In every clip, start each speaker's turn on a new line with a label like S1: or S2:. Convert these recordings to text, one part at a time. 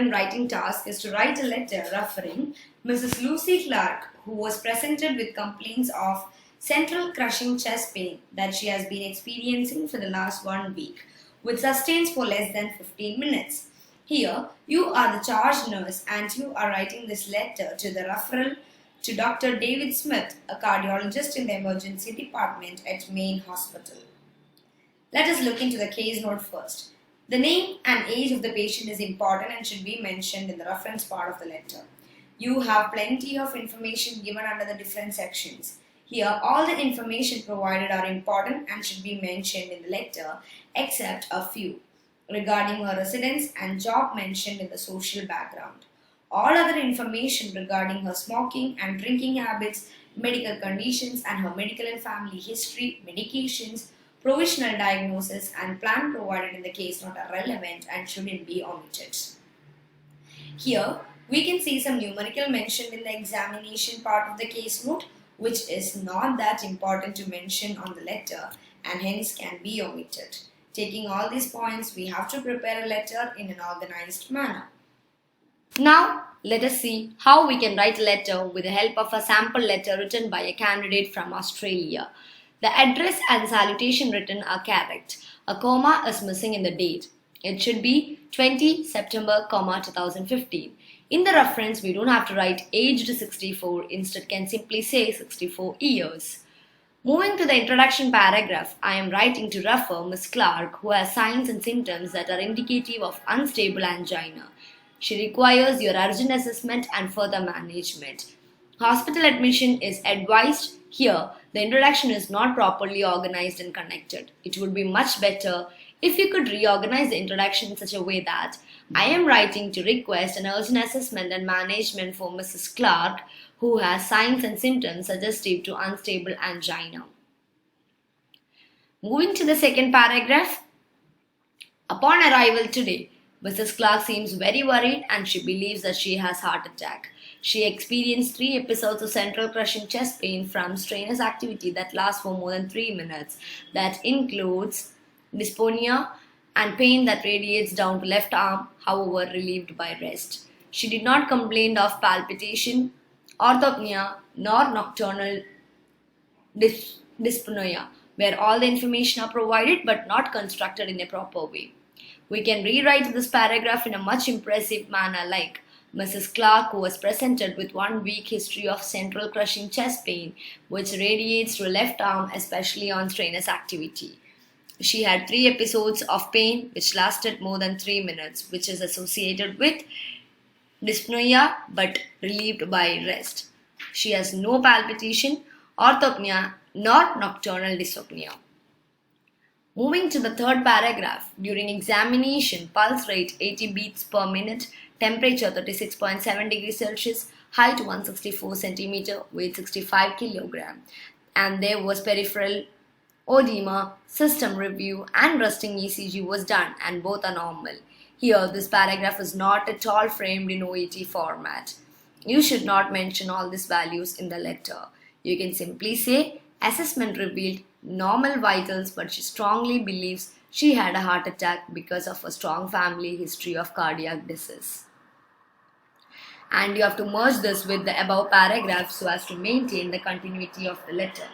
S1: important writing task is to write a letter referring Mrs. Lucy Clark, who was presented with complaints of central crushing chest pain that she has been experiencing for the last 1 week, which sustains for less than 15 minutes. Here, you are the charge nurse and you are writing this letter to the referral to Dr. David Smith, a cardiologist in the emergency department at Main Hospital. Let us look into the case note first. The name and age of the patient is important and should be mentioned in the reference part of the letter. You have plenty of information given under the different sections. Here, all the information provided are important and should be mentioned in the letter, except a few regarding her residence and job mentioned in the social background. All other information regarding her smoking and drinking habits, medical conditions and her medical and family history, medications, provisional diagnosis and plan provided in the case note are relevant and shouldn't be omitted. Here, we can see some numerical mentioned in the examination part of the case note, which is not that important to mention on the letter and hence can be omitted. Taking all these points, we have to prepare a letter in an organized manner. Now, let us see how we can write a letter with the help of a sample letter written by a candidate from Australia. The address and salutation written are correct. A comma is missing in the date. It should be 20 September, 2015. In the reference, we don't have to write aged 64, instead can simply say 64 years. Moving to the introduction paragraph, I am writing to refer Miss Clark, who has signs and symptoms that are indicative of unstable angina. She requires your urgent assessment and further management. Hospital admission is advised. Here, the introduction is not properly organized and connected. It would be much better if you could reorganize the introduction in such a way that I am writing to request an urgent assessment and management for Mrs. Clark, who has signs and symptoms suggestive to unstable angina. Moving to the second paragraph. Upon arrival today, Mrs. Clark seems very worried and she believes that she has heart attack. She experienced 3 episodes of central crushing chest pain from strenuous activity that lasts for more than 3 minutes. That includes dyspnea and pain that radiates down to left arm, however relieved by rest. She did not complain of palpitation, orthopnea, nor nocturnal dyspnea, where all the information are provided but not constructed in a proper way. We can rewrite this paragraph in a much impressive manner like Mrs. Clark, who was presented with 1 week history of central crushing chest pain, which radiates to left arm, especially on strenuous activity. She had 3 episodes of pain which lasted more than 3 minutes, which is associated with dyspnea but relieved by rest. She has no palpitation, orthopnea, nor nocturnal dyspnea. Moving to the third paragraph, during examination, pulse rate 80 beats per minute, temperature 36.7 degrees Celsius, height 164 cm, weight 65 kg, and there was peripheral edema, system review and resting ECG was done and both are normal. Here, this paragraph is not at all framed in OET format. You should not mention all these values in the letter. You can simply say, assessment revealed normal vitals, but she strongly believes she had a heart attack because of a strong family history of cardiac disease. And you have to merge this with the above paragraph so as to maintain the continuity of the letter.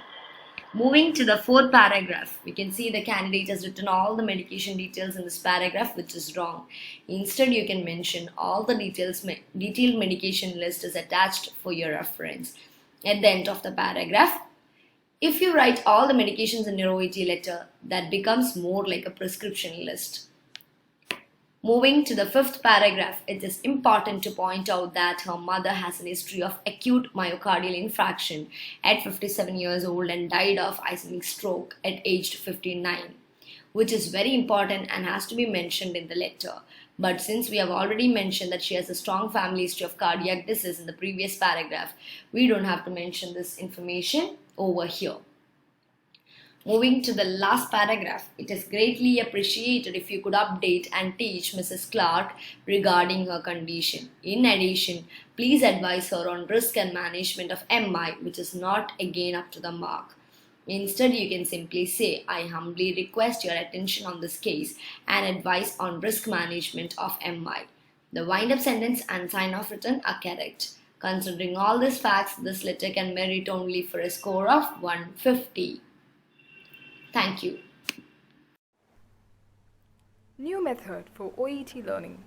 S1: Moving to the fourth paragraph, we can see the candidate has written all the medication details in this paragraph, which is wrong. Instead, you can mention all the detailed medication list is attached for your reference. At the end of the paragraph, if you write all the medications in your OET letter, that becomes more like a prescription list. Moving to the fifth paragraph, it is important to point out that her mother has an history of acute myocardial infarction at 57 years old and died of ischemic stroke at age 59, which is very important and has to be mentioned in the letter. But since we have already mentioned that she has a strong family history of cardiac disease in the previous paragraph, we don't have to mention this information over here. Moving to the last paragraph, it is greatly appreciated if you could update and teach Mrs. Clark regarding her condition. In addition, please advise her on risk and management of MI, which is not again up to the mark. Instead, you can simply say, I humbly request your attention on this case and advice on risk management of MI. The wind-up sentence and sign-off written are correct. Considering all these facts, this letter can merit only for a score of 150. Thank you.
S2: New method for OET learning.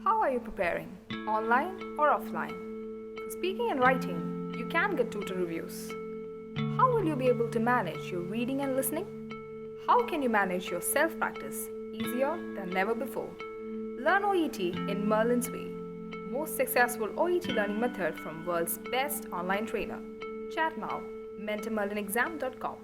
S2: How are you preparing? Online or offline? For speaking and writing, you can get tutor reviews. How will you be able to manage your reading and listening? How can you manage your self-practice easier than ever before? Learn OET in Merlin's way. Most successful OET learning method from world's best online trainer. Chat now, mentormerlinexam.com.